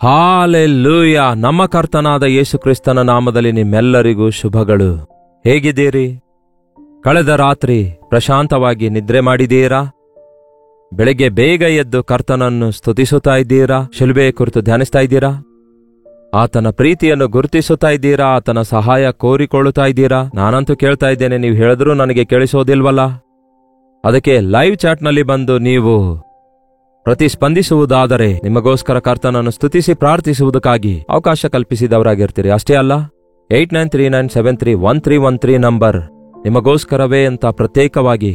Hallelujah. ನಮ್ಮ ಕರ್ತನಾದ ಯೇಸು ಕ್ರಿಸ್ತನ ನಾಮದಲ್ಲಿ ನಿಮ್ಮೆಲ್ಲರಿಗೂ ಶುಭಗಳು. ಹೇಗಿದ್ದೀರಿ? ಕಳೆದ ರಾತ್ರಿ ಪ್ರಶಾಂತವಾಗಿ ನಿದ್ರೆ ಮಾಡಿದ್ದೀರಾ? ಬೆಳಗ್ಗೆ ಬೇಗ ಎದ್ದು ಕರ್ತನನ್ನು ಸ್ತುತಿಸುತ್ತಾ ಇದ್ದೀರಾ? ಶಿಲುಬೆಯ ಕುರಿತು ಧ್ಯಾನಿಸ್ತಾ ಇದ್ದೀರಾ? ಆತನ ಪ್ರೀತಿಯನ್ನು ಗುರುತಿಸುತ್ತಾ ಇದ್ದೀರಾ? ಆತನ ಸಹಾಯ ಕೋರಿಕೊಳ್ಳುತ್ತಾ ಇದ್ದೀರಾ? ನಾನಂತೂ ಕೇಳ್ತಾ ಇದ್ದೇನೆ, ನೀವು ಹೇಳಿದ್ರೂ ನನಗೆ ಕೇಳಿಸೋದಿಲ್ವಲ್ಲ. ಅದಕ್ಕೆ ಲೈವ್ ಚಾಟ್ನಲ್ಲಿ ಬಂದು ನೀವು ಪ್ರತಿಸ್ಪಂದಿಸುವುದಾದರೆ ನಿಮಗೋಸ್ಕರ ಕರ್ತನನ್ನು ಸ್ತುತಿಸಿ ಪ್ರಾರ್ಥಿಸುವುದಕ್ಕಾಗಿ ಅವಕಾಶ ಕಲ್ಪಿಸಿದವರಾಗಿರ್ತೀರಿ. ಅಷ್ಟೇ ಅಲ್ಲ, 8939731313 ನಂಬರ್ ನಿಮಗೋಸ್ಕರವೇ ಅಂತ ಪ್ರತ್ಯೇಕವಾಗಿ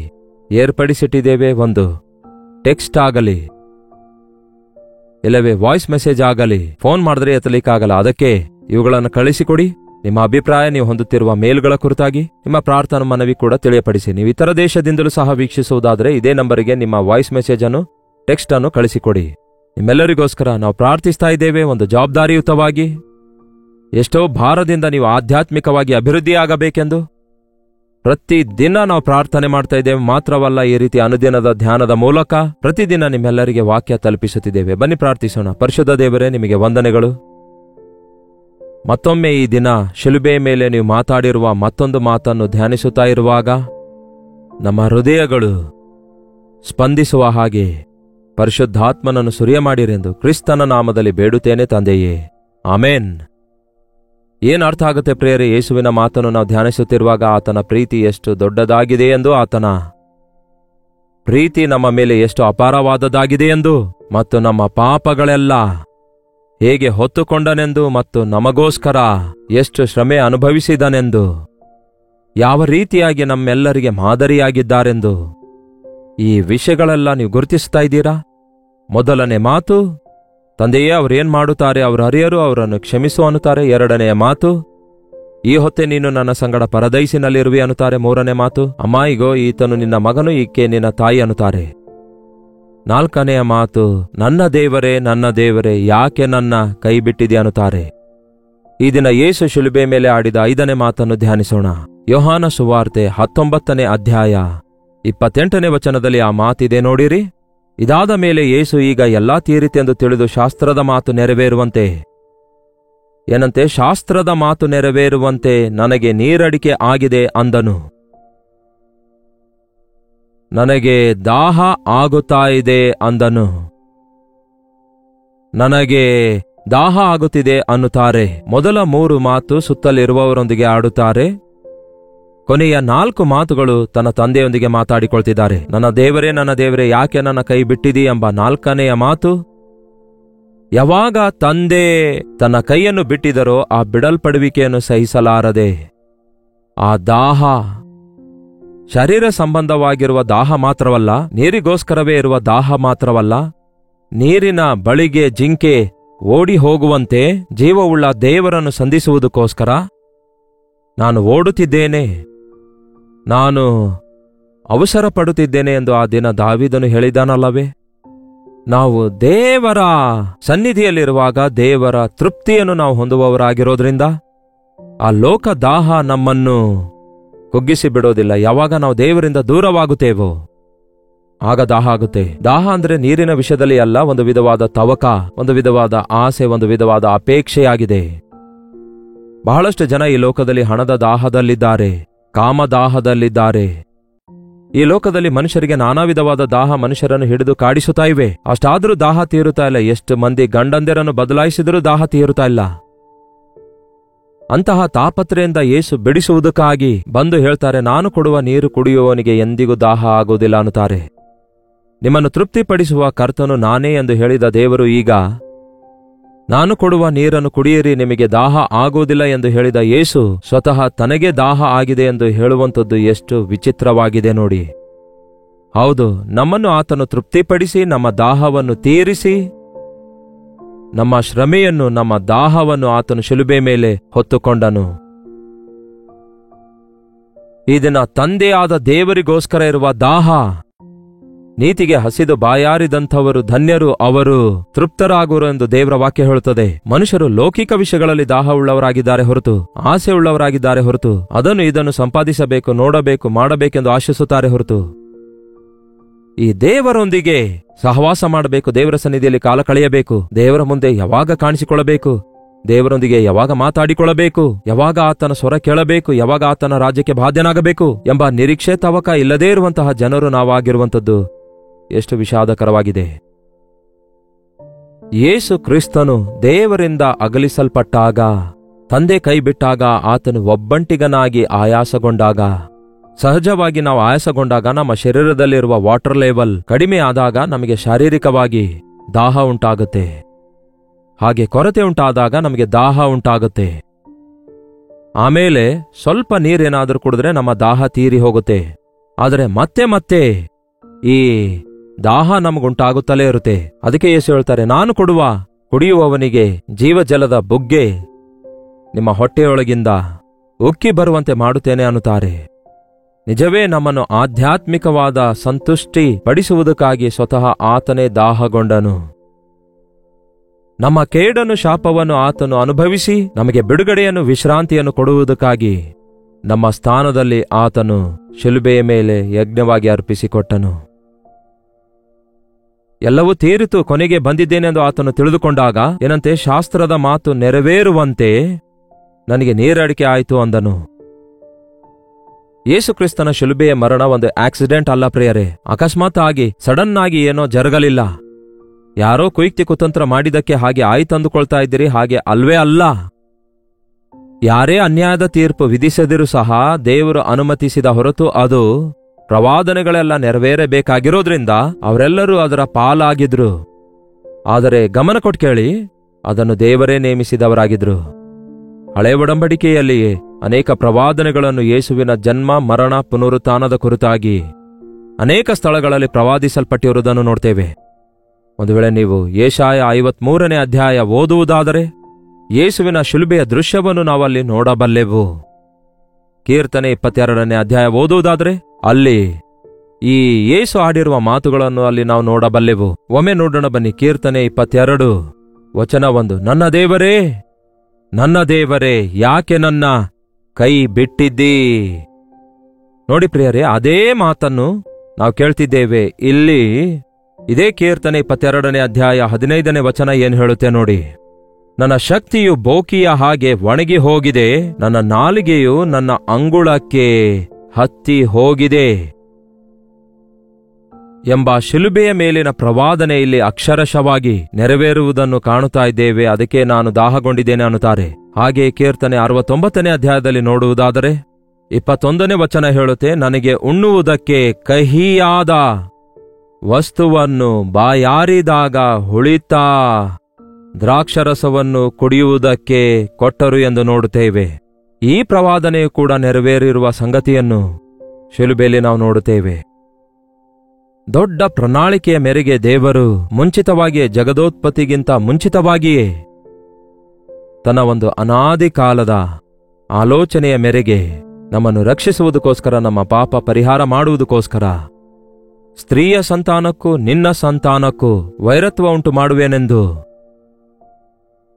ಏರ್ಪಡಿಸಿಟ್ಟಿದ್ದೇವೆ. ಒಂದು ಟೆಕ್ಸ್ಟ್ ಆಗಲಿ, ಇಲ್ಲವೇ ವಾಯ್ಸ್ ಮೆಸೇಜ್ ಆಗಲಿ, ಫೋನ್ ಮಾಡಿದ್ರೆ ಎತ್ತಲಿಕ್ಕಾಗಲ್ಲ. ಅದಕ್ಕೆ ಇವುಗಳನ್ನು ಕಳಿಸಿಕೊಡಿ. ನಿಮ್ಮ ಅಭಿಪ್ರಾಯ, ನೀವು ಹೊಂದುತ್ತಿರುವ ಮೇಲ್ಗಳ ಕುರಿತಾಗಿ ನಿಮ್ಮ ಪ್ರಾರ್ಥನಾ ಮನವಿ ಕೂಡ ತಿಳಿಯಪಡಿಸಿ. ನೀವು ಇತರ ದೇಶದಿಂದಲೂ ಸಹ ವೀಕ್ಷಿಸುವುದಾದರೆ ಇದೇ ನಂಬರಿಗೆ ನಿಮ್ಮ ವಾಯ್ಸ್ ಮೆಸೇಜ್ ಅನ್ನು, ಟೆಕ್ಸ್ಟ್ ಅನ್ನು ಕಳಿಸಿಕೊಡಿ. ನಿಮ್ಮೆಲ್ಲರಿಗೋಸ್ಕರ ನಾವು ಪ್ರಾರ್ಥಿಸ್ತಾ ಇದ್ದೇವೆ, ಒಂದು ಜವಾಬ್ದಾರಿಯುತವಾಗಿ. ಎಷ್ಟೋ ಭಾರದಿಂದ ನೀವು ಆಧ್ಯಾತ್ಮಿಕವಾಗಿ ಅಭಿವೃದ್ಧಿಯಾಗಬೇಕೆಂದು ಪ್ರತಿದಿನ ನಾವು ಪ್ರಾರ್ಥನೆ ಮಾಡ್ತಾ ಇದ್ದೇವೆ. ಮಾತ್ರವಲ್ಲ, ಈ ರೀತಿ ಅನುದಿನದ ಧ್ಯಾನದ ಮೂಲಕ ಪ್ರತಿದಿನ ನಿಮ್ಮೆಲ್ಲರಿಗೆ ವಾಕ್ಯ ತಲುಪಿಸುತ್ತಿದ್ದೇವೆ. ಬನ್ನಿ ಪ್ರಾರ್ಥಿಸೋಣ. ಪರಿಶುದ್ಧ ದೇವರೇ, ನಿಮಗೆ ವಂದನೆಗಳು. ಮತ್ತೊಮ್ಮೆ ಈ ದಿನ ಶಿಲುಬೆ ಮೇಲೆ ನೀವು ಮಾತಾಡಿರುವ ಮತ್ತೊಂದು ಮಾತನ್ನು ಧ್ಯಾನಿಸುತ್ತಾ ಇರುವಾಗ ನಮ್ಮ ಹೃದಯಗಳು ಸ್ಪಂದಿಸುವ ಹಾಗೆ ಪರಿಶುದ್ಧಾತ್ಮನನ್ನು ಸುರಿಯ ಮಾಡಿರೆಂದು ಕ್ರಿಸ್ತನ ನಾಮದಲ್ಲಿ ಬೇಡುತ್ತೇನೆ ತಂದೆಯೇ, ಆಮೇನ್. ಏನು ಅರ್ಥ ಆಗುತ್ತೆ ಪ್ರಿಯರೇ? ಯೇಸುವಿನ ಮಾತನ್ನು ನಾವು ಧ್ಯಾನಿಸುತ್ತಿರುವಾಗ ಆತನ ಪ್ರೀತಿ ಎಷ್ಟು ದೊಡ್ಡದಾಗಿದೆ ಎಂದು, ಆತನ ಪ್ರೀತಿ ನಮ್ಮ ಮೇಲೆ ಎಷ್ಟು ಅಪಾರವಾದದ್ದಾಗಿದೆ ಎಂದು, ಮತ್ತು ನಮ್ಮ ಪಾಪಗಳೆಲ್ಲ ಹೇಗೆ ಹೊತ್ತುಕೊಂಡನೆಂದು, ಮತ್ತು ನಮಗೋಸ್ಕರ ಎಷ್ಟು ಶ್ರಮೆ ಅನುಭವಿಸಿದನೆಂದು, ಯಾವ ರೀತಿಯಾಗಿ ನಮ್ಮೆಲ್ಲರಿಗೆ ಮಾದರಿಯಾಗಿದ್ದಾರೆಂದು, ಈ ವಿಷಯಗಳೆಲ್ಲ ನೀವು ಗುರುತಿಸ್ತಾ ಇದ್ದೀರಾ. ಮೊದಲನೇ ಮಾತು, ತಂದೆಯೇ ಅವರೇನ್ ಮಾಡುತ್ತಾರೆ, ಅವರು ಹರಿಯರು, ಅವರನ್ನು ಕ್ಷಮಿಸು ಅನ್ನುತ್ತಾರೆ. ಎರಡನೆಯ ಮಾತು, ಈ ಹೊತ್ತೆ ನೀನು ನನ್ನ ಸಂಗಡ ಪರದೈಸಿನಲ್ಲಿರುವೆ ಅನ್ನುತ್ತಾರೆ. ಮೂರನೇ ಮಾತು, ಅಮ್ಮ ಇಗೋ ಈತನು ನಿನ್ನ ಮಗನು, ಈಕೆ ನಿನ್ನ ತಾಯಿ ಅನ್ನುತ್ತಾರೆ. ನಾಲ್ಕನೆಯ ಮಾತು, ನನ್ನ ದೇವರೇ ಯಾಕೆ ನನ್ನ ಕೈ ಬಿಟ್ಟಿದೆ ಅನ್ನುತ್ತಾರೆ. ಈ ದಿನ ಯೇಸು ಶಿಲುಬೆ ಮೇಲೆ ಆಡಿದ 5ನೇ ಮಾತನ್ನು ಧ್ಯಾನಿಸೋಣ. ಯೋಹಾನ ಸುವಾರ್ತೆ 19ನೇ ಅಧ್ಯಾಯ 28ನೇ ವಚನದಲ್ಲಿ ಆ ಮಾತಿದೆ ನೋಡಿರಿ. ಇದಾದ ಮೇಲೆ ಯೇಸು ಈಗ ಎಲ್ಲಾ ತೀರಿತೆಂದು ತಿಳಿದು ಶಾಸ್ತ್ರದ ಮಾತು ನೆರವೇರುವಂತೆ, ಏನಂತೆ? ಶಾಸ್ತ್ರದ ಮಾತು ನೆರವೇರುವಂತೆ ನನಗೆ ನೀರಡಿಕೆ ಆಗಿದೆ ಅಂದನು. ನನಗೆ ದಾಹ ಆಗುತ್ತಾ ಇದೆ ಅಂದನು. ನನಗೆ ದಾಹ ಆಗುತ್ತಿದೆ ಅನ್ನುತ್ತಾರೆ. ಮೊದಲ 3 ಮಾತು ಸುತ್ತಲಿರುವವರೊಂದಿಗೆ ಆಡುತ್ತಾರೆ. ಕೊನೆಯ 4 ಮಾತುಗಳು ತನ್ನ ತಂದೆಯೊಂದಿಗೆ ಮಾತಾಡಿಕೊಳ್ತಿದ್ದಾರೆ. ನನ್ನ ದೇವರೇ ಯಾಕೆ ನನ್ನ ಕೈ ಬಿಟ್ಟಿದಿ ಎಂಬ 4ನೆಯ ಮಾತು. ಯಾವಾಗ ತಂದೆ ತನ್ನ ಕೈಯನ್ನು ಬಿಟ್ಟಿದರೋ ಆ ಬಿಡಲ್ಪಡುವಿಕೆಯನ್ನು ಸಹಿಸಲಾರದೆ, ಆ ದಾಹ ಶರೀರ ಸಂಬಂಧವಾಗಿರುವ ದಾಹ ಮಾತ್ರವಲ್ಲ, ನೀರಿಗೋಸ್ಕರವೇ ಇರುವ ದಾಹ ಮಾತ್ರವಲ್ಲ, ನೀರಿನ ಬಳಿಗೆ ಜಿಂಕೆ ಓಡಿ ಹೋಗುವಂತೆ ಜೀವವುಳ್ಳ ದೇವರನ್ನು ಸಂಧಿಸುವುದಕ್ಕೋಸ್ಕರ ನಾನು ಓಡುತ್ತಿದ್ದೇನೆ, ನಾನು ಅವಸರ ಪಡುತ್ತಿದ್ದೇನೆ ಎಂದು ಆ ದಿನ ದಾವೀದನು ಹೇಳಿದಾನಲ್ಲವೇ? ನಾವು ದೇವರ ಸನ್ನಿಧಿಯಲ್ಲಿರುವಾಗ ದೇವರ ತೃಪ್ತಿಯನ್ನು ನಾವು ಹೊಂದುವವರಾಗಿರೋದ್ರಿಂದ ಆ ಲೋಕ ದಾಹ ನಮ್ಮನ್ನು ಕುಗ್ಗಿಸಿ ಬಿಡೋದಿಲ್ಲ. ಯಾವಾಗ ನಾವು ದೇವರಿಂದ ದೂರವಾಗುತ್ತೇವೋ ಆಗ ದಾಹ ಆಗುತ್ತೆ. ದಾಹ ಅಂದ್ರೆ ನೀರಿನ ವಿಷಯದಲ್ಲಿ ಅಲ್ಲ, ಒಂದು ವಿಧವಾದ ತವಕ, ಒಂದು ವಿಧವಾದ ಆಸೆ, ಒಂದು ವಿಧವಾದ ಅಪೇಕ್ಷೆಯಾಗಿದೆ. ಬಹಳಷ್ಟು ಜನ ಈ ಲೋಕದಲ್ಲಿ ಹಣದ ದಾಹದಲ್ಲಿದ್ದಾರೆ, ಕಾಮದಾಹದಲ್ಲಿದ್ದಾರೆ. ಈ ಲೋಕದಲ್ಲಿ ಮನುಷ್ಯರಿಗೆ ನಾನಾ ವಿಧವಾದ ದಾಹ ಮನುಷ್ಯರನ್ನು ಹಿಡಿದು ಕಾಡಿಸುತ್ತಾ ಇವೆ. ಅಷ್ಟಾದ್ರೂ ದಾಹ ತೀರುತ್ತಾ ಇಲ್ಲ. ಎಷ್ಟು ಮಂದಿ ಗಂಡಂದಿರನ್ನು ಬದಲಾಯಿಸಿದರೂ ದಾಹ ತೀರುತ್ತಾ ಇಲ್ಲ. ಅಂತಹ ತಾಪತ್ರೆಯಿಂದ ಯೇಸು ಬಿಡಿಸುವುದಕ್ಕಾಗಿ ಬಂದು ಹೇಳ್ತಾರೆ, ನಾನು ಕೊಡುವ ನೀರು ಕುಡಿಯುವವನಿಗೆ ಎಂದಿಗೂ ದಾಹ ಆಗುವುದಿಲ್ಲ ಅನ್ನುತ್ತಾರೆ. ನಿಮ್ಮನ್ನು ತೃಪ್ತಿಪಡಿಸುವ ಕರ್ತನು ನಾನೇ ಎಂದು ಹೇಳಿದ ದೇವರು ಈಗ ನಾನು ಕೊಡುವ ನೀರನ್ನು ಕುಡಿಯಿರಿ, ನಿಮಗೆ ದಾಹ ಆಗುವುದಿಲ್ಲ ಎಂದು ಹೇಳಿದ ಯೇಸು ಸ್ವತಃ ತನಗೆ ದಾಹ ಆಗಿದೆ ಎಂದು ಹೇಳುವಂಥದ್ದು ಎಷ್ಟು ವಿಚಿತ್ರವಾಗಿದೆ ನೋಡಿ. ಹೌದು, ನಮ್ಮನ್ನು ಆತನು ತೃಪ್ತಿಪಡಿಸಿ ನಮ್ಮ ದಾಹವನ್ನು ತೀರಿಸಿ, ನಮ್ಮ ಶ್ರಮೆಯನ್ನು, ನಮ್ಮ ದಾಹವನ್ನು ಆತನು ಶಿಲುಬೆ ಮೇಲೆ ಹೊತ್ತುಕೊಂಡನು. ಈ ದಿನ ತಂದೆಯಾದ ದೇವರಿಗೋಸ್ಕರ ಇರುವ ದಾಹ, ನೀತಿಗೆ ಹಸಿದು ಬಾಯಾರಿದಂಥವರು ಧನ್ಯರು, ಅವರು ತೃಪ್ತರಾಗುವರು ಎಂದು ದೇವರ ವಾಕ್ಯ ಹೇಳುತ್ತದೆ. ಮನುಷ್ಯರು ಲೌಕಿಕ ವಿಷಯಗಳಲ್ಲಿ ದಾಹವುಳ್ಳವರಾಗಿದ್ದಾರೆ ಹೊರತು, ಆಸೆ ಉಳ್ಳವರಾಗಿದ್ದಾರೆ ಹೊರತು, ಅದನ್ನು ಇದನ್ನು ಸಂಪಾದಿಸಬೇಕು, ನೋಡಬೇಕು, ಮಾಡಬೇಕೆಂದು ಆಶಿಸುತ್ತಾರೆ ಹೊರತು, ಈ ದೇವರೊಂದಿಗೆ ಸಹವಾಸ ಮಾಡಬೇಕು, ದೇವರ ಸನ್ನಿಧಿಯಲ್ಲಿ ಕಾಲ ಕಳೆಯಬೇಕು, ದೇವರ ಮುಂದೆ ಯಾವಾಗ ಕಾಣಿಸಿಕೊಳ್ಳಬೇಕು, ದೇವರೊಂದಿಗೆ ಯಾವಾಗ ಮಾತಾಡಿಕೊಳ್ಳಬೇಕು, ಯಾವಾಗ ಆತನ ಸ್ವರ ಕೇಳಬೇಕು, ಯಾವಾಗ ಆತನ ರಾಜ್ಯಕ್ಕೆ ಬಾಧ್ಯನಾಗಬೇಕು ಎಂಬ ನಿರೀಕ್ಷೆ ತವಕ ಇಲ್ಲದೇ ಇರುವಂತಹ ಜನರು ನಾವಾಗಿರುವಂಥದ್ದು ಎಷ್ಟು ವಿಷಾದಕರವಾಗಿದೆ. ಯೇಸು ಕ್ರಿಸ್ತನು ದೇವರಿಂದ ಅಗಲಿಸಲ್ಪಟ್ಟಾಗ, ತಂದೆ ಕೈ ಬಿಟ್ಟಾಗ, ಆತನು ಒಬ್ಬಂಟಿಗನಾಗಿ ಆಯಾಸಗೊಂಡಾಗ, ಸಹಜವಾಗಿ ನಾವು ಆಯಾಸಗೊಂಡಾಗ ನಮ್ಮ ಶರೀರದಲ್ಲಿರುವ ವಾಟರ್ ಲೆವೆಲ್ ಕಡಿಮೆ ಆದಾಗ ನಮಗೆ ಶಾರೀರಿಕವಾಗಿ ದಾಹ ಉಂಟಾಗುತ್ತೆ. ಹಾಗೆ ಕೊರತೆ ಉಂಟಾದಾಗ ನಮಗೆ ದಾಹ ಉಂಟಾಗುತ್ತೆ. ಆಮೇಲೆ ಸ್ವಲ್ಪ ನೀರೇನಾದರೂ ಕುಡಿದ್ರೆ ನಮ್ಮ ದಾಹ ತೀರಿ ಹೋಗುತ್ತೆ. ಆದರೆ ಮತ್ತೆ ಮತ್ತೆ ಈ ದಾಹ ನಮಗುಂಟಾಗುತ್ತಲೇ ಇರುತ್ತೆ. ಅದಕ್ಕೆ ಯೇಸು ಹೇಳ್ತಾರೆ, ನಾನು ಕುಡಿಯುವವನಿಗೆ ಜೀವಜಲದ ಬುಗ್ಗೆ ನಿಮ್ಮ ಹೊಟ್ಟೆಯೊಳಗಿಂದ ಉಕ್ಕಿ ಬರುವಂತೆ ಮಾಡುತ್ತೇನೆ ಅನ್ನುತ್ತಾರೆ. ನಿಜವೇ ನಮ್ಮನ್ನು ಆಧ್ಯಾತ್ಮಿಕವಾದ ಸಂತುಷ್ಟಿ ಪಡಿಸುವುದಕ್ಕಾಗಿ ಸ್ವತಃ ಆತನೇ ದಾಹಗೊಂಡನು. ನಮ್ಮ ಕೇಡನ್ನು, ಶಾಪವನ್ನು ಆತನು ಅನುಭವಿಸಿ ನಮಗೆ ಬಿಡುಗಡೆಯನ್ನು, ವಿಶ್ರಾಂತಿಯನ್ನು ಕೊಡುವುದಕ್ಕಾಗಿ ನಮ್ಮ ಸ್ಥಾನದಲ್ಲಿ ಆತನು ಶಿಲುಬೆಯ ಮೇಲೆ ಯಜ್ಞವಾಗಿ ಅರ್ಪಿಸಿಕೊಟ್ಟನು. ಎಲ್ಲವೂ ತೀರಿತು, ಕೊನೆಗೆ ಬಂದಿದ್ದೇನೆಂದು ಆತನು ತಿಳಿದುಕೊಂಡಾಗ ಏನಂತೆ, ಶಾಸ್ತ್ರದ ಮಾತು ನೆರವೇರುವಂತೆ ನನಗೆ ನೀರಡಿಕೆ ಆಯಿತು ಅಂದನು. ಯೇಸುಕ್ರಿಸ್ತನ ಶಿಲುಬೆಯ ಮರಣ ಒಂದು ಆಕ್ಸಿಡೆಂಟ್ ಅಲ್ಲ ಪ್ರಿಯರೇ. ಅಕಸ್ಮಾತ್ ಆಗಿ ಸಡನ್ ಆಗಿ ಏನೋ ಜರುಗಲಿಲ್ಲ. ಯಾರೋ ಕುಯುಕ್ತಿ ಕುತಂತ್ರ ಮಾಡಿದಕ್ಕೆ ಹಾಗೆ ಆಯ್ತಂದುಕೊಳ್ತಾ ಇದ್ದೀರಿ, ಹಾಗೆ ಅಲ್ವೇ ಅಲ್ಲ. ಯಾರೇ ಅನ್ಯಾಯದ ತೀರ್ಪು ವಿಧಿಸದಿರೂ ಸಹ ದೇವರು ಅನುಮತಿಸಿದ ಹೊರತು ಅದು ಪ್ರವಾದನೆಗಳೆಲ್ಲ ನೆರವೇರಬೇಕಾಗಿರೋದ್ರಿಂದ ಅವರೆಲ್ಲರೂ ಅದರ ಪಾಲಾಗಿದ್ರು. ಆದರೆ ಗಮನ ಕೊಟ್ಟು ಕೇಳಿ, ಅದನ್ನು ದೇವರೇ ನೇಮಿಸಿದವರಾಗಿದ್ರು. ಹಳೆ ಒಡಂಬಡಿಕೆಯಲ್ಲಿಯೇ ಅನೇಕ ಪ್ರವಾದನೆಗಳನ್ನು ಯೇಸುವಿನ ಜನ್ಮ, ಮರಣ, ಪುನರುತ್ಥಾನದ ಕುರಿತಾಗಿ ಅನೇಕ ಸ್ಥಳಗಳಲ್ಲಿ ಪ್ರವಾದಿಸಲ್ಪಟ್ಟಿರುವುದನ್ನು ನೋಡ್ತೇವೆ. ಒಂದು ವೇಳೆ ನೀವು ಯೆಶಾಯ 53ನೇ ಅಧ್ಯಾಯ ಓದುವುದಾದರೆ ಯೇಸುವಿನ ಶಿಲುಬೆಯ ದೃಶ್ಯವನ್ನು ನಾವಲ್ಲಿ ನೋಡಬಲ್ಲೆವು. ಕೀರ್ತನೆ 22ನೇ ಅಧ್ಯಾಯ ಓದುವುದಾದರೆ ಅಲ್ಲಿ ಈ ಯೇಸು ಆಡಿರುವ ಮಾತುಗಳನ್ನು ಅಲ್ಲಿ ನಾವು ನೋಡಬಲ್ಲೆವು. ಒಮ್ಮೆ ನೋಡೋಣ ಬನ್ನಿ. ಕೀರ್ತನೆ 22 ವಚನ 1, ನನ್ನ ದೇವರೇ, ನನ್ನ ದೇವರೇ, ಯಾಕೆ ನನ್ನ ಕೈ ಬಿಟ್ಟಿದ್ದೀ? ನೋಡಿ ಪ್ರಿಯರೇ, ಅದೇ ಮಾತನ್ನು ನಾವು ಕೇಳ್ತಿದ್ದೇವೆ ಇಲ್ಲಿ. ಇದೇ ಕೀರ್ತನೆ 22ನೇ ಅಧ್ಯಾಯ 15ನೇ ವಚನ ಏನು ಹೇಳುತ್ತೆ ನೋಡಿ. ನನ್ನ ಶಕ್ತಿಯು ಬೋಕಿಯ ಹಾಗೆ ಒಣಗಿ ಹೋಗಿದೆ, ನನ್ನ ನಾಲಿಗೆಯು ನನ್ನ ಅಂಗುಳಕ್ಕೆ ಹತ್ತಿ ಹೋಗಿದೆ ಎಂಬ ಶಿಲುಬೆಯ ಮೇಲಿನ ಪ್ರವಾದನೆ ಇಲ್ಲಿ ಅಕ್ಷರಶವಾಗಿ ನೆರವೇರುವುದನ್ನು ಕಾಣುತ್ತಾ ಇದ್ದೇವೆ. ಅದಕ್ಕೆ ನಾನು ದಾಹಗೊಂಡಿದ್ದೇನೆ ಅನ್ನುತ್ತಾರೆ. ಹಾಗೆ ಕೀರ್ತನೆ 69ನೇ ಅಧ್ಯಾಯದಲ್ಲಿ ನೋಡುವುದಾದರೆ 21ನೇ ವಚನ ಹೇಳುತ್ತೆ, ನನಗೆ ಉಣ್ಣುವುದಕ್ಕೆ ಕಹಿಯಾದ ವಸ್ತುವನ್ನು ಬಾಯಾರಿದಾಗ ಹುಳಿತಾ ದ್ರಾಕ್ಷರಸವನ್ನು ಕುಡಿಯುವುದಕ್ಕೆ ಕೊಟ್ಟರು ಎಂದು ನೋಡುತ್ತೇವೆ. ಈ ಪ್ರವಾದನೆಯು ಕೂಡ ನೆರವೇರಿರುವ ಸಂಗತಿಯನ್ನು ಶಿಲುಬೆಯಲ್ಲಿ ನಾವು ನೋಡುತ್ತೇವೆ. ದೊಡ್ಡ ಪ್ರಣಾಳಿಕೆಯ ಮೇರೆಗೆ ದೇವರು ಮುಂಚಿತವಾಗಿಯೇ, ಜಗದೋತ್ಪತ್ತಿಗಿಂತ ಮುಂಚಿತವಾಗಿಯೇ ತನ್ನ ಒಂದು ಅನಾದಿ ಕಾಲದ ಆಲೋಚನೆಯ ಮೇರೆಗೆ ನಮ್ಮನ್ನು ರಕ್ಷಿಸುವುದಕ್ಕೋಸ್ಕರ, ನಮ್ಮ ಪಾಪ ಪರಿಹಾರ ಮಾಡುವುದಕ್ಕೋಸ್ಕರ ಸ್ತ್ರೀಯ ಸಂತಾನಕ್ಕೂ ನಿನ್ನ ಸಂತಾನಕ್ಕೂ ವೈರತ್ವ ಉಂಟು ಮಾಡುವೆನೆಂದು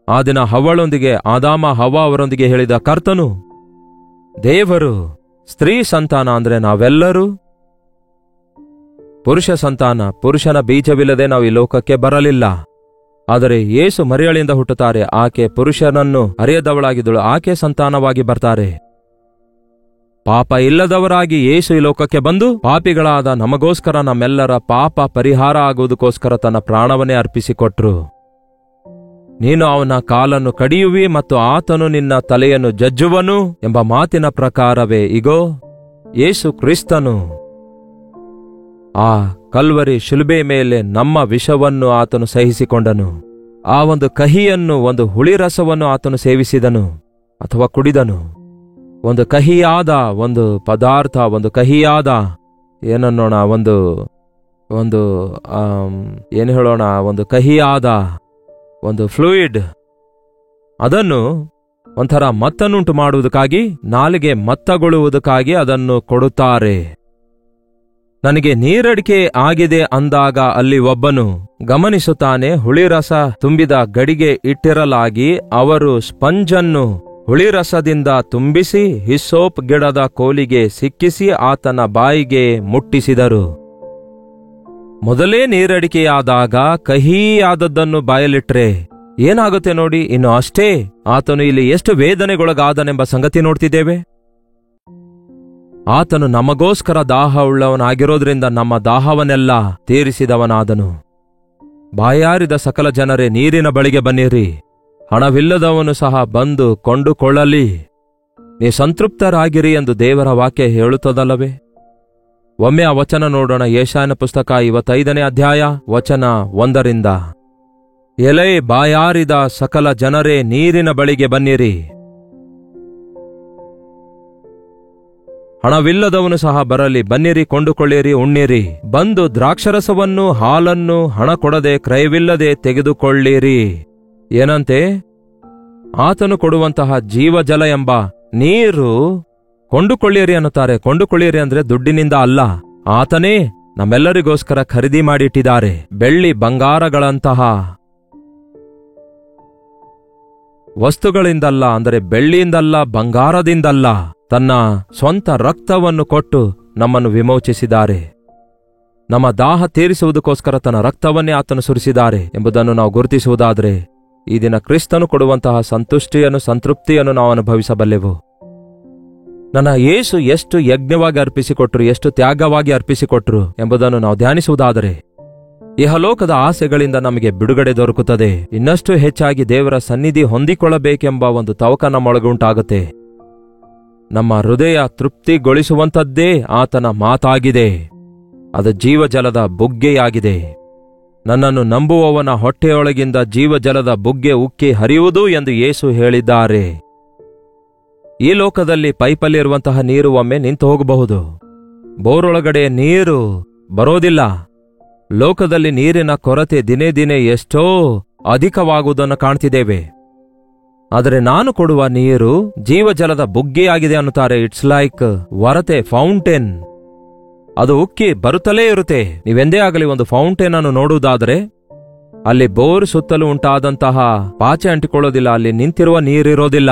ಆ ದಿನ ಹವ್ವಳೊಂದಿಗೆ, ಆದಾಮ ಹವ್ವ ಅವರೊಂದಿಗೆ ಹೇಳಿದ ಕರ್ತನು ದೇವರು ಸ್ತ್ರೀ ಸಂತಾನ ಅಂದ್ರೆ ನಾವೆಲ್ಲರೂ ಪುರುಷ ಸಂತಾನ. ಪುರುಷನ ಬೀಜವಿಲ್ಲದೆ ನಾವು ಈ ಲೋಕಕ್ಕೆ ಬರಲಿಲ್ಲ. ಆದರೆ ಯೇಸು ಮರಿಯಳಿಂದ ಹುಟ್ಟುತ್ತಾರೆ. ಆಕೆ ಪುರುಷನನ್ನು ಅರಿಯದವಳಾಗಿದ್ದಳು. ಆಕೆ ಸಂತಾನವಾಗಿ ಬರ್ತಾರೆ. ಪಾಪ ಇಲ್ಲದವರಾಗಿ ಯೇಸು ಈ ಲೋಕಕ್ಕೆ ಬಂದು ಪಾಪಿಗಳಾದ ನಮಗೋಸ್ಕರ, ನಮ್ಮೆಲ್ಲರ ಪಾಪ ಪರಿಹಾರ ಆಗುವುದಕ್ಕೋಸ್ಕರ ತನ್ನ ಪ್ರಾಣವನ್ನೇ ಅರ್ಪಿಸಿಕೊಟ್ರು. ನೀನು ಅವನ ಕಾಲನ್ನು ಕಡಿಯುವಿ ಮತ್ತು ಆತನು ನಿನ್ನ ತಲೆಯನ್ನು ಜಜ್ಜುವನು ಎಂಬ ಮಾತಿನ ಪ್ರಕಾರವೇ ಇಗೋ ಯೇಸು ಕ್ರಿಸ್ತನು ಆ ಕಲ್ವರಿ ಶಿಲುಬೆ ಮೇಲೆ ನಮ್ಮ ವಿಷವನ್ನು ಆತನು ಸಹಿಸಿಕೊಂಡನು. ಆ ಒಂದು ಕಹಿಯನ್ನು, ಒಂದು ಹುಳಿರಸವನ್ನು ಆತನು ಸೇವಿಸಿದನು ಅಥವಾ ಕುಡಿದನು. ಒಂದು ಕಹಿಯಾದ ಒಂದು ಪದಾರ್ಥ, ಒಂದು ಕಹಿಯಾದ ಏನನ್ನೋಣ, ಒಂದು ಏನು ಹೇಳೋಣ, ಒಂದು ಕಹಿಯಾದ ಒಂದು ಫ್ಲೂಯಿಡ್, ಅದನ್ನು ಒಂಥರ ಮತ್ತನ್ನುಂಟು ಮಾಡುವುದಕ್ಕಾಗಿ, ನಾಲಿಗೆ ಮತ್ತಗೊಳ್ಳುವುದಕ್ಕಾಗಿ ಅದನ್ನು ಕೊಡುತ್ತಾರೆ. ನನಗೆ ನೀರಡಿಕೆ ಆಗಿದೆ ಅಂದಾಗ ಅಲ್ಲಿ ಒಬ್ಬನು ಗಮನಿಸುತ್ತಾನೆ. ಹುಳಿರಸ ತುಂಬಿದ ಗಡಿಗೆ ಇಟ್ಟಿರಲಾಗಿ ಅವರು ಸ್ಪಂಜನ್ನು ಹುಳಿರಸದಿಂದ ತುಂಬಿಸಿ ಹಿಸ್ಸೋಪ್ ಗಿಡದ ಕೋಲಿಗೆ ಸಿಕ್ಕಿಸಿ ಆತನ ಬಾಯಿಗೆ ಮುಟ್ಟಿಸಿದರು. ಮೊದಲೇ ನೀರಡಿಕೆಯಾದಾಗ ಕಹಿಯಾದದ್ದನ್ನು ಬಾಯಲಿಟ್ರೆ ಏನಾಗುತ್ತೆ ನೋಡಿ. ಇನ್ನು ಅಷ್ಟೇ, ಆತನು ಇಲ್ಲಿ ಎಷ್ಟು ವೇದನೆಗೊಳಗಾದನೆಂಬ ಸಂಗತಿ ನೋಡ್ತಿದ್ದೇವೆ. ಆತನು ನಮಗೋಸ್ಕರ ದಾಹವುಳ್ಳವನಾಗಿರೋದ್ರಿಂದ ನಮ್ಮ ದಾಹವನ್ನೆಲ್ಲ ತೀರಿಸಿದವನಾದನು. ಬಾಯಾರಿದ ಸಕಲ ಜನರೇ ನೀರಿನ ಬಳಿಗೆ ಬನ್ನಿರಿ, ಹಣವಿಲ್ಲದವನು ಸಹ ಬಂದು ಕೊಂಡುಕೊಳ್ಳಲಿ, ನೀ ಸಂತೃಪ್ತರಾಗಿರಿ ಎಂದು ದೇವರ ವಾಕ್ಯ ಹೇಳುತ್ತದಲ್ಲವೇ? ಒಮ್ಮೆ ಆ ವಚನ ನೋಡೋಣ. ಯೆಶಾಯನ ಪುಸ್ತಕ 25ನೇ ಅಧ್ಯಾಯ ವಚನ 1ರಿಂದ. ಎಲೈ ಬಾಯಾರಿದ ಸಕಲ ಜನರೇ ನೀರಿನ ಬಳಿಗೆ ಬನ್ನಿರಿ, ಹಣವಿಲ್ಲದವನು ಸಹ ಬರಲಿ, ಬನ್ನಿರಿ ಕೊಂಡುಕೊಳ್ಳಿರಿ, ಉಣ್ಣಿರಿ, ಬಂದು ದ್ರಾಕ್ಷರಸವನ್ನು ಹಾಲನ್ನು ಹಣ ಕೊಡದೆ ಕ್ರಯವಿಲ್ಲದೆ ತೆಗೆದುಕೊಳ್ಳಿರಿ. ಏನಂತೆ? ಆತನು ಕೊಡುವಂತಹ ಜೀವಜಲ ಎಂಬ ನೀರು ಕೊಂಡುಕೊಳ್ಳಿರಿ ಅನ್ನುತ್ತಾರೆ. ಕೊಂಡುಕೊಳ್ಳಿರಿ ಅಂದ್ರೆ ದುಡ್ಡಿನಿಂದ ಅಲ್ಲ, ಆತನೇ ನಮ್ಮೆಲ್ಲರಿಗೋಸ್ಕರ ಖರೀದಿ ಮಾಡಿಟ್ಟಿದ್ದಾರೆ. ಬೆಳ್ಳಿ ಬಂಗಾರಗಳಂತಹ ವಸ್ತುಗಳಿಂದಲ್ಲ, ಅಂದರೆ ಬೆಳ್ಳಿಯಿಂದಲ್ಲ, ಬಂಗಾರದಿಂದಲ್ಲ, ತನ್ನ ಸ್ವಂತ ರಕ್ತವನ್ನು ಕೊಟ್ಟು ನಮ್ಮನ್ನು ವಿಮೋಚಿಸಿದ್ದಾರೆ. ನಮ್ಮ ದಾಹ ತೀರಿಸುವುದಕ್ಕೋಸ್ಕರ ತನ್ನ ರಕ್ತವನ್ನೇ ಆತನು ಸುರಿಸಿದ್ದಾರೆ ಎಂಬುದನ್ನು ನಾವು ಗುರುತಿಸುವುದಾದರೆ ಈ ದಿನ ಕ್ರಿಸ್ತನು ಕೊಡುವಂತಹ ಸಂತುಷ್ಟಿಯನ್ನು, ಸಂತೃಪ್ತಿಯನ್ನು ನಾವು ಅನುಭವಿಸಬಲ್ಲೆವು. ನನ್ನ ಯೇಸು ಎಷ್ಟು ಯಜ್ಞವಾಗಿ ಅರ್ಪಿಸಿಕೊಟ್ರು, ಎಷ್ಟು ತ್ಯಾಗವಾಗಿ ಅರ್ಪಿಸಿಕೊಟ್ರು ಎಂಬುದನ್ನು ನಾವು ಧ್ಯಾನಿಸುವುದಾದರೆ ಇಹಲೋಕದ ಆಸೆಗಳಿಂದ ನಮಗೆ ಬಿಡುಗಡೆ ದೊರಕುತ್ತದೆ. ಇನ್ನಷ್ಟು ಹೆಚ್ಚಾಗಿ ದೇವರ ಸನ್ನಿಧಿ ಹೊಂದಿಕೊಳ್ಳಬೇಕೆಂಬ ಒಂದು ತವಕ ನಮ್ಮೊಳಗುಂಟಾಗುತ್ತೆ. ನಮ್ಮ ಹೃದಯ ತೃಪ್ತಿಗೊಳಿಸುವಂಥದ್ದೇ ಆತನ ಮಾತಾಗಿದೆ. ಅದು ಜೀವಜಲದ ಬುಗ್ಗೆಯಾಗಿದೆ. ನನ್ನನ್ನು ನಂಬುವವನ ಹೊಟ್ಟೆಯೊಳಗಿಂದ ಜೀವಜಲದ ಬುಗ್ಗೆ ಉಕ್ಕಿ ಹರಿಯುವುದು ಎಂದು ಯೇಸು ಹೇಳಿದ್ದಾರೆ. ಈ ಲೋಕದಲ್ಲಿ ಪೈಪಲ್ಲಿರುವಂತಹ ನೀರು ಒಮ್ಮೆ ನಿಂತು ಹೋಗಬಹುದು. ಬೋರೊಳಗಡೆ ನೀರು ಬರೋದಿಲ್ಲ. ಲೋಕದಲ್ಲಿ ನೀರಿನ ಕೊರತೆ ದಿನೇ ದಿನೇ ಎಷ್ಟೋ ಅಧಿಕವಾಗುವುದನ್ನು ಕಾಣ್ತಿದ್ದೇವೆ. ಆದರೆ ನಾನು ಕೊಡುವ ನೀರು ಜೀವಜಲದ ಬುಗ್ಗೆಯಾಗಿದೆ ಅನ್ನುತ್ತಾರೆ. ಇಟ್ಸ್ ಲೈಕ್ ವರತೆ, ಫೌಂಟೇನ್. ಅದು ಉಕ್ಕಿ ಬರುತ್ತಲೇ ಇರುತ್ತೆ. ನೀವೆಂದೇ ಆಗಲಿ ಒಂದು ಫೌಂಟೇನ್ ಅನ್ನು ನೋಡುವುದಾದರೆ ಅಲ್ಲಿ ಬೋರ್ ಸುತ್ತಲೂ ಉಂಟಾದಂತಹ ಪಾಚೆ ಅಂಟಿಕೊಳ್ಳೋದಿಲ್ಲ, ಅಲ್ಲಿ ನಿಂತಿರುವ ನೀರಿರೋದಿಲ್ಲ.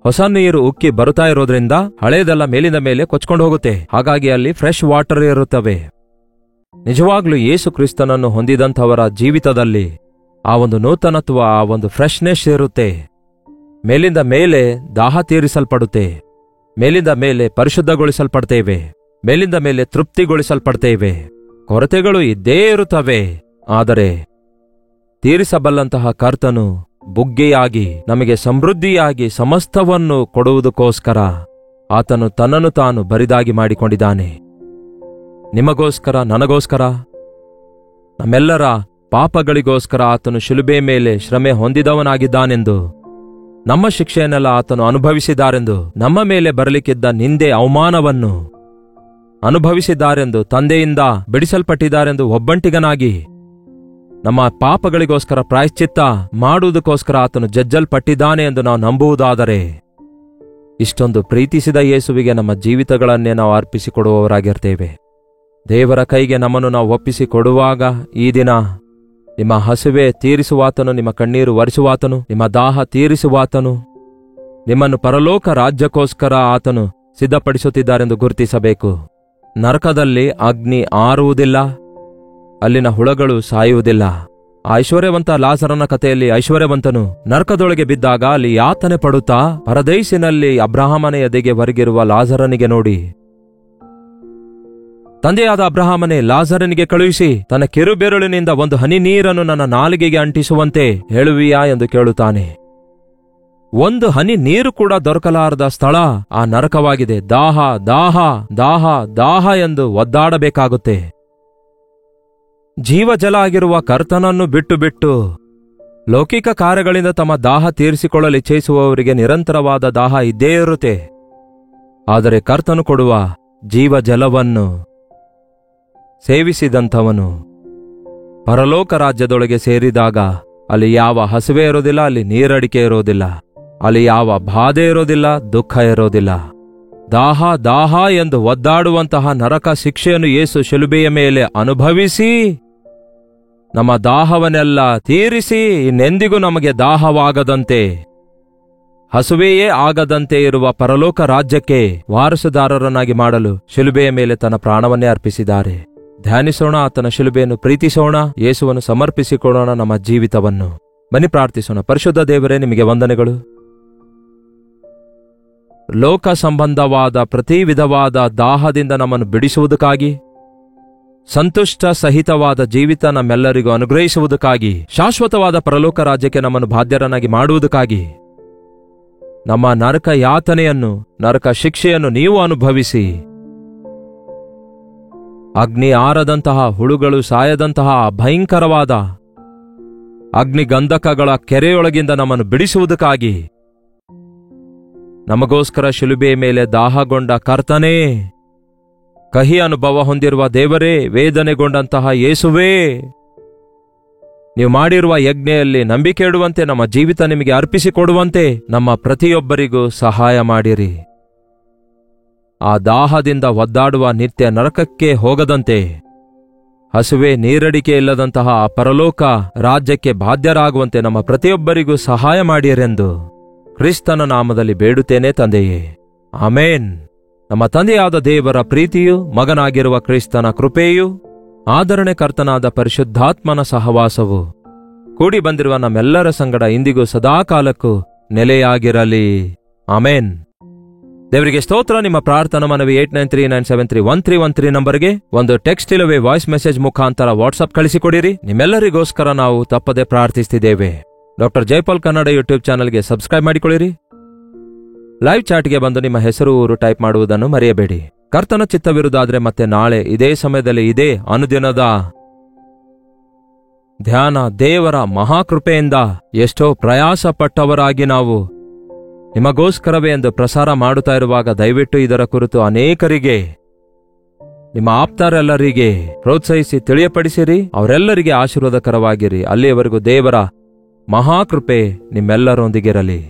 ಹೊಸ ನೀರು ಉಕ್ಕಿ ಬರುತ್ತಾ ಇರೋದ್ರಿಂದ ಹಳೇದೆಲ್ಲ ಮೇಲಿಂದ ಮೇಲೆ ಕೊಚ್ಕೊಂಡು ಹೋಗುತ್ತೆ. ಹಾಗಾಗಿ ಅಲ್ಲಿ ಫ್ರೆಶ್ ವಾಟರ್ ಇರುತ್ತವೆ. ನಿಜವಾಗ್ಲೂ ಯೇಸು ಕ್ರಿಸ್ತನನ್ನು ಹೊಂದಿದಂಥವರ ಜೀವಿತದಲ್ಲಿ ಆ ಒಂದು ನೂತನತ್ವ, ಆ ಒಂದು ಫ್ರೆಶ್ನೆಸ್ ಇರುತ್ತೆ. ಮೇಲಿಂದ ಮೇಲೆ ದಾಹ ತೀರಿಸಲ್ಪಡುತ್ತೆ, ಮೇಲಿಂದ ಮೇಲೆ ಪರಿಶುದ್ಧಗೊಳಿಸಲ್ಪಡ್ತೇವೆ, ಮೇಲಿಂದ ಮೇಲೆ ತೃಪ್ತಿಗೊಳಿಸಲ್ಪಡ್ತೇವೆ. ಕೊರತೆಗಳು ಇದ್ದೇ ಇರುತ್ತವೆ, ಆದರೆ ತೀರಿಸಬಲ್ಲಂತಹ ಕರ್ತನು ಬುಗ್ಗೆಯಾಗಿ ನಮಗೆ ಸಮೃದ್ಧಿಯಾಗಿ ಸಮಸ್ತವನ್ನು ಕೊಡುವುದಕ್ಕೋಸ್ಕರ ಆತನು ತನ್ನನ್ನು ತಾನು ಬರಿದಾಗಿ ಮಾಡಿಕೊಂಡಿದ್ದಾನೆ. ನಿಮಗೋಸ್ಕರ, ನನಗೋಸ್ಕರ, ನಮ್ಮೆಲ್ಲರ ಪಾಪಗಳಿಗೋಸ್ಕರ ಆತನು ಶಿಲುಬೆ ಮೇಲೆ ಶ್ರಮೆ ಹೊಂದಿದವನಾಗಿದ್ದಾನೆಂದು, ನಮ್ಮ ಶಿಕ್ಷೆಯನ್ನೆಲ್ಲ ಆತನು ಅನುಭವಿಸಿದ್ದಾರೆಂದು, ನಮ್ಮ ಮೇಲೆ ಬರಲಿಕ್ಕಿದ್ದ ನಿಂದೆ ಅವಮಾನವನ್ನು ಅನುಭವಿಸಿದ್ದಾರೆಂದು, ತಂದೆಯಿಂದ ಬಿಡಿಸಲ್ಪಟ್ಟಿದ್ದಾರೆಂದು ಒಬ್ಬಂಟಿಗನಾಗಿ ನಮ್ಮ ಪಾಪಗಳಿಗೋಸ್ಕರ ಪ್ರಾಯಶ್ಚಿತ್ತ ಮಾಡುವುದಕ್ಕೋಸ್ಕರ ಆತನು ಜಜ್ಜಲ್ಪಟ್ಟಿದ್ದಾನೆ ಎಂದು ನಾವು ನಂಬುವುದಾದರೆ ಇಷ್ಟೊಂದು ಪ್ರೀತಿಸಿದ ಯೇಸುವಿಗೆ ನಮ್ಮ ಜೀವಿತಗಳನ್ನೇ ನಾವು ಅರ್ಪಿಸಿಕೊಡುವವರಾಗಿರ್ತೇವೆ. ದೇವರ ಕೈಗೆ ನಮ್ಮನ್ನು ನಾವು ಒಪ್ಪಿಸಿಕೊಡುವಾಗ ಈ ದಿನ ನಿಮ್ಮ ಹಸಿವೆ ತೀರಿಸುವಾತನು, ನಿಮ್ಮ ಕಣ್ಣೀರು ಒರೆಸುವಾತನು, ನಿಮ್ಮ ದಾಹ ತೀರಿಸುವಾತನು, ನಿಮ್ಮನ್ನು ಪರಲೋಕ ರಾಜ್ಯಕ್ಕೋಸ್ಕರ ಆತನು ಸಿದ್ಧಪಡಿಸುತ್ತಿದ್ದಾರೆಂದು ಗುರುತಿಸಬೇಕು. ನರಕದಲ್ಲಿ ಅಗ್ನಿ ಆರುವುದಿಲ್ಲ, ಅಲ್ಲಿನ ಹುಳಗಳು ಸಾಯುವುದಿಲ್ಲ. ಐಶ್ವರ್ಯವಂತ ಲಾಜರನ ಕಥೆಯಲ್ಲಿ ಐಶ್ವರ್ಯವಂತನು ನರಕದೊಳಗೆ ಬಿದ್ದಾಗ ಅಲ್ಲಿ ಯಾತನೆ ಪಡುತ್ತಾ ಪರದೈಸಿನಲ್ಲಿ ಅಬ್ರಹಾಮನ ಎದೆಗೆ ಹೊರಗಿರುವ ಲಾಜರನಿಗೆ ನೋಡಿ, ತಂದೆಯಾದ ಅಬ್ರಹಾಮನೇ, ಲಾಜರನಿಗೆ ಕಳುಹಿಸಿ ತನ್ನ ಕಿರುಬೆರಳಿನಿಂದ ಒಂದು ಹನಿ ನೀರನ್ನು ನನ್ನ ನಾಲಿಗೆಗೆ ಅಂಟಿಸುವಂತೆ ಹೇಳುವಿಯಾ ಎಂದು ಕೇಳುತ್ತಾನೆ. ಒಂದು ಹನಿ ನೀರು ಕೂಡ ದೊರಕಲಾರದ ಸ್ಥಳ ಆ ನರಕವಾಗಿದೆ. ದಾಹ ದಾಹ ದಾಹ ದಾಹ ಎಂದು ಒದ್ದಾಡಬೇಕಾಗುತ್ತೆ. ಜೀವಜಲ ಆಗಿರುವ ಕರ್ತನನ್ನು ಬಿಟ್ಟು ಬಿಟ್ಟು ಲೌಕಿಕ ಕಾರ್ಯಗಳಿಂದ ತಮ್ಮ ದಾಹ ತೀರಿಸಿಕೊಳ್ಳಲು ಇಚ್ಛಿಸುವವರಿಗೆ ನಿರಂತರವಾದ ದಾಹ ಇದ್ದೇ ಇರುತ್ತೆ. ಆದರೆ ಕರ್ತನು ಕೊಡುವ ಜೀವಜಲವನ್ನು ಸೇವಿಸಿದಂಥವನು ಪರಲೋಕ ರಾಜ್ಯದೊಳಗೆ ಸೇರಿದಾಗ ಅಲ್ಲಿ ಯಾವ ಹಸಿವೆ ಇರೋದಿಲ್ಲ, ಅಲ್ಲಿ ನೀರಡಿಕೆ ಇರೋದಿಲ್ಲ, ಅಲ್ಲಿ ಯಾವ ಬಾಧೆ ಇರೋದಿಲ್ಲ, ದುಃಖ ಇರೋದಿಲ್ಲ. ದಾಹ ದಾಹ ಎಂದು ಒದ್ದಾಡುವಂತಹ ನರಕ ಶಿಕ್ಷೆಯನ್ನು ಯೇಸು ಶಿಲುಬೆಯ ಮೇಲೆ ಅನುಭವಿಸಿ ನಮ್ಮ ದಾಹವನ್ನೆಲ್ಲ ತೀರಿಸಿ ಇನ್ನೆಂದಿಗೂ ನಮಗೆ ದಾಹವಾಗದಂತೆ, ಹಸುವೆಯೇ ಆಗದಂತೆ ಇರುವ ಪರಲೋಕ ರಾಜ್ಯಕ್ಕೆ ವಾರಸುದಾರರನ್ನಾಗಿ ಮಾಡಲು ಶಿಲುಬೆಯ ಮೇಲೆ ತನ್ನ ಪ್ರಾಣವನ್ನೇ ಅರ್ಪಿಸಿದ್ದಾರೆ. ಧ್ಯಾನಿಸೋಣ, ಆತನ ಶಿಲುಬೆಯನ್ನು ಪ್ರೀತಿಸೋಣ, ಯೇಸುವನ್ನು ಸಮರ್ಪಿಸಿಕೊಳ್ಳೋಣ ನಮ್ಮ ಜೀವಿತವನ್ನು. ಬನ್ನಿ ಪ್ರಾರ್ಥಿಸೋಣ. ಪರಿಶುದ್ಧ ದೇವರೇ, ನಿಮಗೆ ವಂದನೆಗಳು. ಲೋಕ ಸಂಬಂಧವಾದ ಪ್ರತಿ ವಿಧವಾದ ದಾಹದಿಂದ ನಮ್ಮನ್ನು ಬಿಡಿಸುವುದಕ್ಕಾಗಿ, ಸಂತುಷ್ಟ ಸಹಿತವಾದ ಜೀವಿತ ನಮ್ಮೆಲ್ಲರಿಗೂ ಅನುಗ್ರಹಿಸುವುದಕ್ಕಾಗಿ, ಶಾಶ್ವತವಾದ ಪರಲೋಕ ರಾಜ್ಯಕ್ಕೆ ನಮ್ಮನ್ನು ಬಾಧ್ಯರನ್ನಾಗಿ ಮಾಡುವುದಕ್ಕಾಗಿ, ನಮ್ಮ ನರಕ ಯಾತನೆಯನ್ನು, ನರಕ ಶಿಕ್ಷೆಯನ್ನು ನೀವು ಅನುಭವಿಸಿ, ಅಗ್ನಿ ಆರದಂತಹ, ಹುಳುಗಳು ಸಾಯದಂತಹ ಭಯಂಕರವಾದ ಅಗ್ನಿಗಂಧಕಗಳ ಕೆರೆಯೊಳಗಿಂದ ನಮ್ಮನ್ನು ಬಿಡಿಸುವುದಕ್ಕಾಗಿ, ನಮಗೋಸ್ಕರ ಶಿಲುಬೆಯ ಮೇಲೆ ದಾಹಗೊಂಡ ಕರ್ತನೇ, ಕಹಿ ಅನುಭವ ಹೊಂದಿರುವ ದೇವರೇ, ವೇದನೆಗೊಂಡಂತಹ ಯೇಸುವೇ, ನೀವು ಮಾಡಿರುವ ಯಜ್ಞೆಯಲ್ಲಿ ನಂಬಿಕೆ ಇಡುವಂತೆ ನಮ್ಮ ಜೀವಿತ ನಿಮಗೆ ಅರ್ಪಿಸಿಕೊಡುವಂತೆ ನಮ್ಮ ಪ್ರತಿಯೊಬ್ಬರಿಗೂ ಸಹಾಯ ಮಾಡಿರಿ. ಆ ದಾಹದಿಂದ ಒದ್ದಾಡುವ ನಿತ್ಯ ನರಕಕ್ಕೆ ಹೋಗದಂತೆ, ಹಸುವೆ ನೀರಡಿಕೆ ಇಲ್ಲದಂತಹ ಆ ಪರಲೋಕ ರಾಜ್ಯಕ್ಕೆ ಬಾಧ್ಯರಾಗುವಂತೆ ನಮ್ಮ ಪ್ರತಿಯೊಬ್ಬರಿಗೂ ಸಹಾಯ ಮಾಡಿರೆಂದು ಕ್ರಿಸ್ತನ ನಾಮದಲ್ಲಿ ಬೇಡುತ್ತೇನೆ ತಂದೆಯೇ, ಆಮೇನ್. ನಮ್ಮ ತಂದೆಯಾದ ದೇವರ ಪ್ರೀತಿಯು, ಮಗನಾಗಿರುವ ಕ್ರಿಸ್ತನ ಕೃಪೆಯು, ಆದರಣೆ ಕರ್ತನಾದ ಪರಿಶುದ್ಧಾತ್ಮನ ಸಹವಾಸವು ಕೂಡಿ ಬಂದಿರುವ ನಮ್ಮೆಲ್ಲರ ಸಂಗಡ ಇಂದಿಗೂ ಸದಾಕಾಲಕ್ಕೂ ನೆಲೆಯಾಗಿರಲಿ. ಆಮೇನ್. ದೇವರಿಗೆ ಸ್ತೋತ್ರ. ನಿಮ್ಮ ಪ್ರಾರ್ಥನಾ ಮನವಿ 8939731313 ನಂಬರ್ಗೆ ಒಂದು ಟೆಕ್ಸ್ಟ್ ಇಲ್ಲವೇ ವಾಯ್ಸ್ ಮೆಸೇಜ್ ಮುಖಾಂತರ ವಾಟ್ಸ್ಆಪ್ ಕಳಿಸಿಕೊಡಿರಿ. ನಿಮ್ಮೆಲ್ಲರಿಗೋಸ್ಕರ ನಾವು ತಪ್ಪದೆ ಪ್ರಾರ್ಥಿಸುತ್ತಿದ್ದೇವೆ. ಡಾಕ್ಟರ್ ಜೈಪಾಲ್ ಕನ್ನಡ ಯೂಟ್ಯೂಬ್ ಚಾನಲ್ಗೆ ಸಬ್ಸ್ಕ್ರೈಬ್ ಮಾಡಿಕೊಳ್ಳಿರಿ. ಲೈವ್ ಚಾಟ್ಗೆ ಬಂದು ನಿಮ್ಮ ಹೆಸರು, ಊರು ಟೈಪ್ ಮಾಡುವುದನ್ನು ಮರೆಯಬೇಡಿ. ಕರ್ತನ ಚಿತ್ತವಿರುವುದಾದ್ರೆ ಮತ್ತೆ ನಾಳೆ ಇದೇ ಸಮಯದಲ್ಲಿ ಇದೇ ಅನುದಿನದ ಧ್ಯಾನ ದೇವರ ಮಹಾಕೃಪೆಯಿಂದ ಎಷ್ಟೋ ಪ್ರಯಾಸ ಪಟ್ಟವರಾಗಿ ನಾವು ನಿಮಗೋಸ್ಕರವೇ ಎಂದು ಪ್ರಸಾರ ಮಾಡುತ್ತಾ ಇರುವಾಗ ದಯವಿಟ್ಟು ಇದರ ಕುರಿತು ಅನೇಕರಿಗೆ, ನಿಮ್ಮ ಆಪ್ತರೆಲ್ಲರಿಗೆ ಪ್ರೋತ್ಸಾಹಿಸಿ ತಿಳಿಯಪಡಿಸಿರಿ. ಅವರೆಲ್ಲರಿಗೆ ಆಶೀರ್ವಾದಕರವಾಗಿರಿ. ಅಲ್ಲಿಯವರೆಗೂ ದೇವರ ಮಹಾಕೃಪೆ ನಿಮ್ಮೆಲ್ಲರೊಂದಿಗಿರಲಿ.